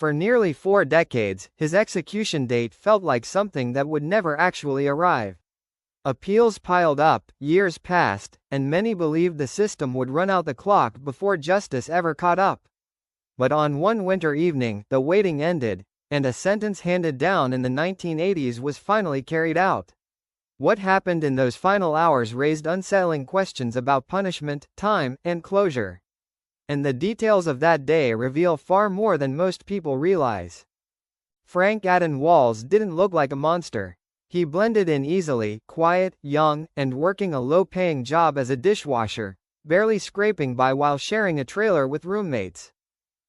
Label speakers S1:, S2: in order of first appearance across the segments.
S1: For nearly 4 decades, his execution date felt like something that would never actually arrive. Appeals piled up, years passed, and many believed the system would run out the clock before justice ever caught up. But on one winter evening, the waiting ended, and a sentence handed down in the 1980s was finally carried out. What happened in those final hours raised unsettling questions about punishment, time, and closure. And the details of that day reveal far more than most people realize. Frank Athen Walls didn't look like a monster. He blended in easily, quiet, young, and working a low-paying job as a dishwasher, barely scraping by while sharing a trailer with roommates.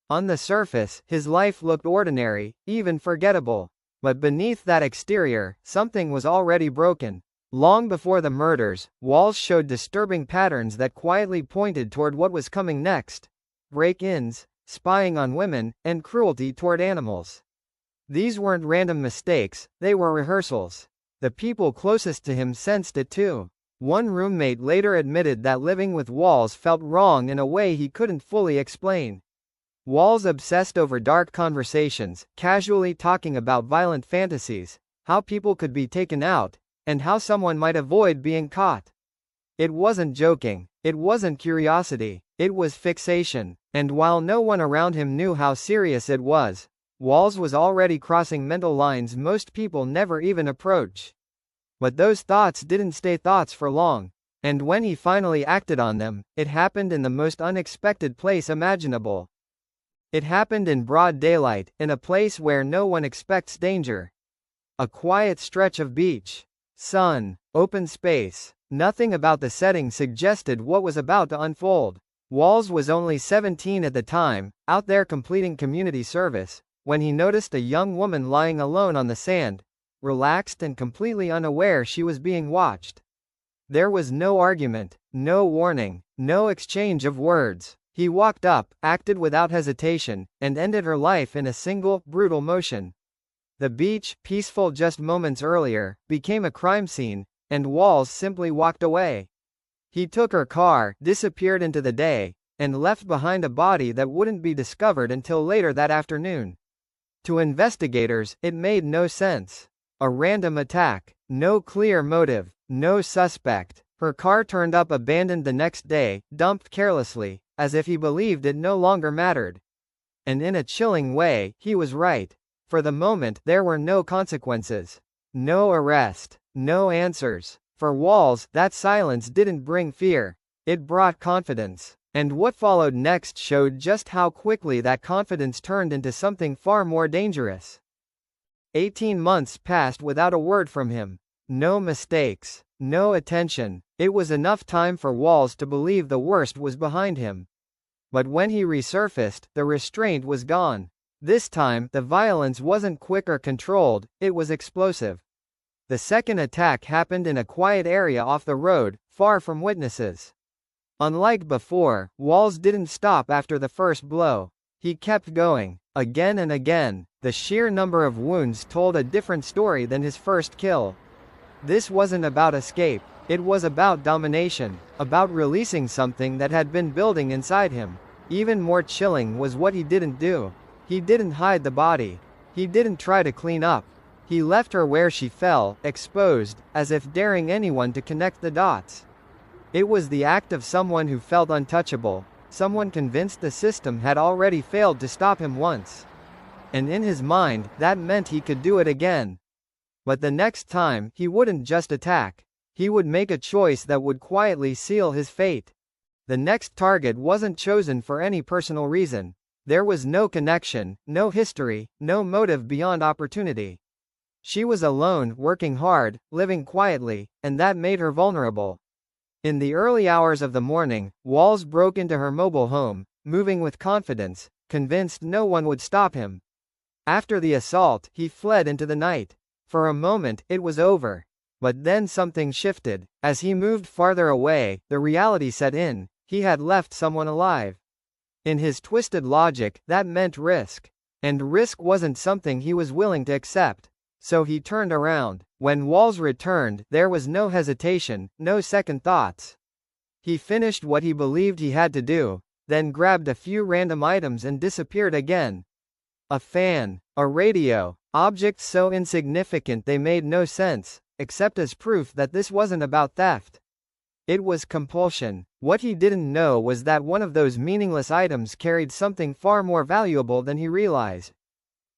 S1: On the surface, his life looked ordinary, even forgettable. But beneath that exterior, something was already broken. Long before the murders, Walls showed disturbing patterns that quietly pointed toward what was coming next. Break-ins, spying on women, and cruelty toward animals. These weren't random mistakes, they were rehearsals. The people closest to him sensed it too. One roommate later admitted that living with Walls felt wrong in a way he couldn't fully explain. Walls obsessed over dark conversations, casually talking about violent fantasies, how people could be taken out, and how someone might avoid being caught. It wasn't joking, it wasn't curiosity, it was fixation, and while no one around him knew how serious it was, Walls was already crossing mental lines most people never even approach. But those thoughts didn't stay thoughts for long, and when he finally acted on them, it happened in the most unexpected place imaginable. It happened in broad daylight, in a place where no one expects danger. A quiet stretch of beach. Sun. Open space. Nothing about the setting suggested what was about to unfold. Walls was only 17 at the time, out there completing community service, when he noticed a young woman lying alone on the sand, relaxed and completely unaware she was being watched. There was no argument, no warning, no exchange of words. He walked up, acted without hesitation, and ended her life in a single, brutal motion. The beach, peaceful just moments earlier, became a crime scene, and Walls simply walked away. He took her car, disappeared into the day, and left behind a body that wouldn't be discovered until later that afternoon. To investigators, it made no sense. A random attack, no clear motive, no suspect. Her car turned up abandoned the next day, dumped carelessly, as if he believed it no longer mattered. And in a chilling way, he was right. For the moment, there were no consequences. No arrest. No answers. For Walls, that silence didn't bring fear. It brought confidence. And what followed next showed just how quickly that confidence turned into something far more dangerous. 18 months passed without a word from him. No mistakes. No attention. It was enough time for Walls to believe the worst was behind him. But when he resurfaced, the restraint was gone. This time, the violence wasn't quick or controlled, it was explosive. The second attack happened in a quiet area off the road, far from witnesses. Unlike before, Walls didn't stop after the first blow. He kept going. Again and again. The sheer number of wounds told a different story than his first kill. This wasn't about escape. It was about domination, about releasing something that had been building inside him. Even more chilling was what he didn't do. He didn't hide the body. He didn't try to clean up. He left her where she fell, exposed, as if daring anyone to connect the dots. It was the act of someone who felt untouchable, someone convinced the system had already failed to stop him once. And in his mind, that meant he could do it again. But the next time, he wouldn't just attack. He would make a choice that would quietly seal his fate. The next target wasn't chosen for any personal reason. There was no connection, no history, no motive beyond opportunity. She was alone, working hard, living quietly, and that made her vulnerable. In the early hours of the morning, Walls broke into her mobile home, moving with confidence, convinced no one would stop him. After the assault, he fled into the night. For a moment, it was over. But then something shifted. As he moved farther away, the reality set in. He had left someone alive. In his twisted logic, that meant risk. And risk wasn't something he was willing to accept. So he turned around. When Walls returned, there was no hesitation, no second thoughts. He finished what he believed he had to do, then grabbed a few random items and disappeared again. A fan, a radio, objects so insignificant they made no sense, except as proof that this wasn't about theft. It was compulsion. What he didn't know was that one of those meaningless items carried something far more valuable than he realized.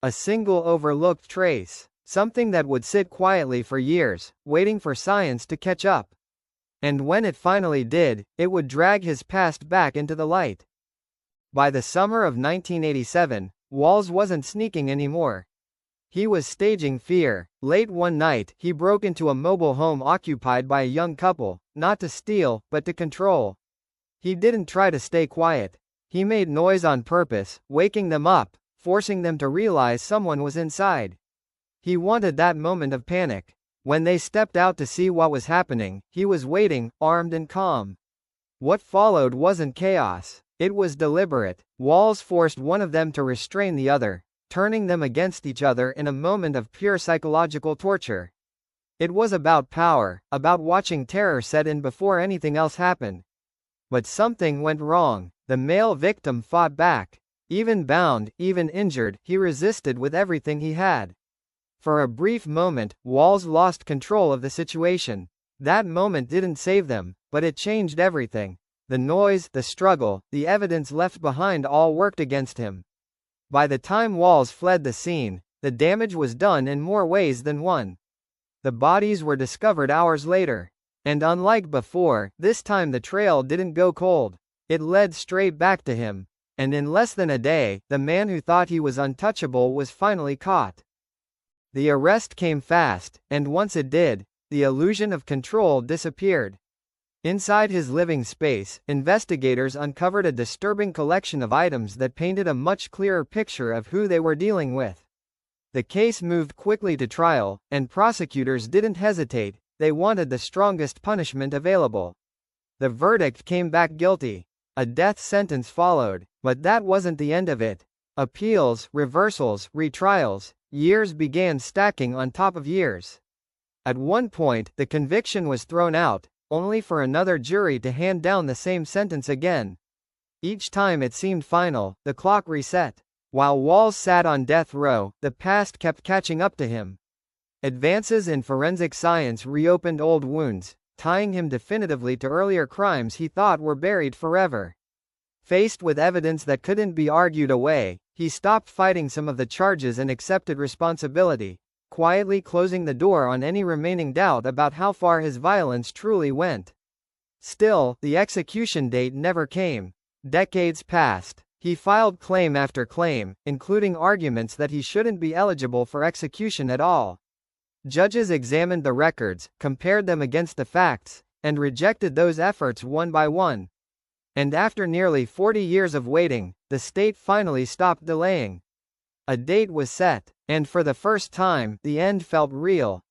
S1: A single overlooked trace. Something that would sit quietly for years, waiting for science to catch up. And when it finally did, it would drag his past back into the light. By the summer of 1987, Walls wasn't sneaking anymore. He was staging fear. Late one night, he broke into a mobile home occupied by a young couple, not to steal, but to control. He didn't try to stay quiet. He made noise on purpose, waking them up, forcing them to realize someone was inside. He wanted that moment of panic. When they stepped out to see what was happening, he was waiting, armed and calm. What followed wasn't chaos. It was deliberate. Walls forced one of them to restrain the other, turning them against each other in a moment of pure psychological torture. It was about power, about watching terror set in before anything else happened. But something went wrong. The male victim fought back. Even bound, even injured, he resisted with everything he had. For a brief moment, Walls lost control of the situation. That moment didn't save them, but it changed everything. The noise, the struggle, the evidence left behind all worked against him. By the time Walls fled the scene, the damage was done in more ways than one. The bodies were discovered hours later. And unlike before, this time the trail didn't go cold. It led straight back to him. And in less than a day, the man who thought he was untouchable was finally caught. The arrest came fast, and once it did, the illusion of control disappeared. Inside his living space, investigators uncovered a disturbing collection of items that painted a much clearer picture of who they were dealing with. The case moved quickly to trial, and prosecutors didn't hesitate. They wanted the strongest punishment available. The verdict came back guilty. A death sentence followed, but that wasn't the end of it. Appeals, reversals, retrials, years began stacking on top of years. At one point, the conviction was thrown out, only for another jury to hand down the same sentence again. Each time it seemed final, the clock reset. While Walls sat on death row, the past kept catching up to him. Advances in forensic science reopened old wounds, tying him definitively to earlier crimes he thought were buried forever. Faced with evidence that couldn't be argued away, he stopped fighting some of the charges and accepted responsibility, quietly closing the door on any remaining doubt about how far his violence truly went. Still, the execution date never came. Decades passed. He filed claim after claim, including arguments that he shouldn't be eligible for execution at all. Judges examined the records, compared them against the facts, and rejected those efforts one by one. And after nearly 40 years of waiting, the state finally stopped delaying. A date was set, and for the first time, the end felt real.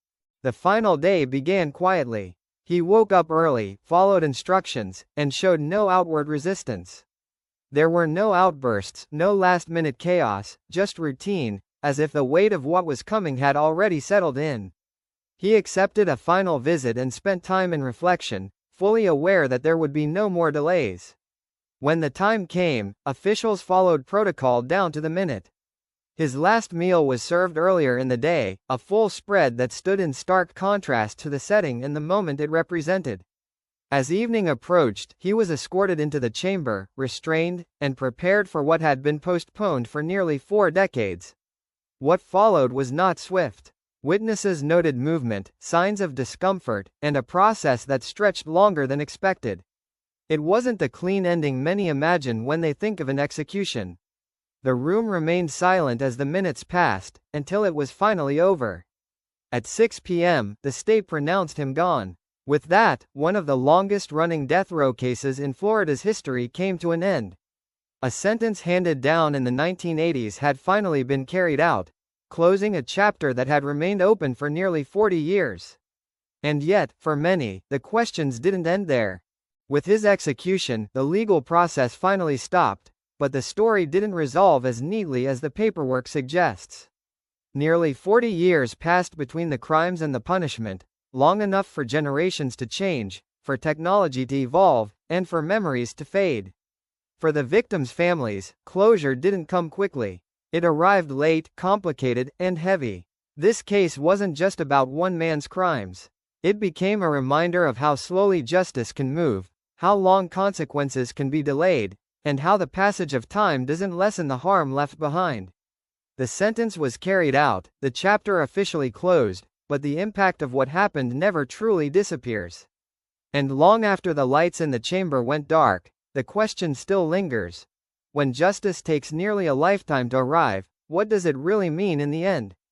S1: The final day began quietly. He woke up early, followed instructions, and showed no outward resistance. There were no outbursts, no last-minute chaos, just routine, as if the weight of what was coming had already settled in. He accepted a final visit and spent time in reflection, fully aware that there would be no more delays. When the time came, officials followed protocol down to the minute. His last meal was served earlier in the day, a full spread that stood in stark contrast to the setting and the moment it represented. As evening approached, he was escorted into the chamber, restrained, and prepared for what had been postponed for nearly 4 decades. What followed was not swift. Witnesses noted movement, signs of discomfort, and a process that stretched longer than expected. It wasn't the clean ending many imagine when they think of an execution. The room remained silent as the minutes passed, until it was finally over. At 6 p.m., the state pronounced him gone. With that, one of the longest-running death row cases in Florida's history came to an end. A sentence handed down in the 1980s had finally been carried out, closing a chapter that had remained open for nearly 40 years. And yet, for many, the questions didn't end there. With his execution, the legal process finally stopped, but the story didn't resolve as neatly as the paperwork suggests. Nearly 40 years passed between the crimes and the punishment, long enough for generations to change, for technology to evolve, and for memories to fade. For the victims' families, closure didn't come quickly. It arrived late, complicated, and heavy. This case wasn't just about one man's crimes. It became a reminder of how slowly justice can move, how long consequences can be delayed, and how the passage of time doesn't lessen the harm left behind. The sentence was carried out, the chapter officially closed, but the impact of what happened never truly disappears. And long after the lights in the chamber went dark, the question still lingers. When justice takes nearly a lifetime to arrive, what does it really mean in the end?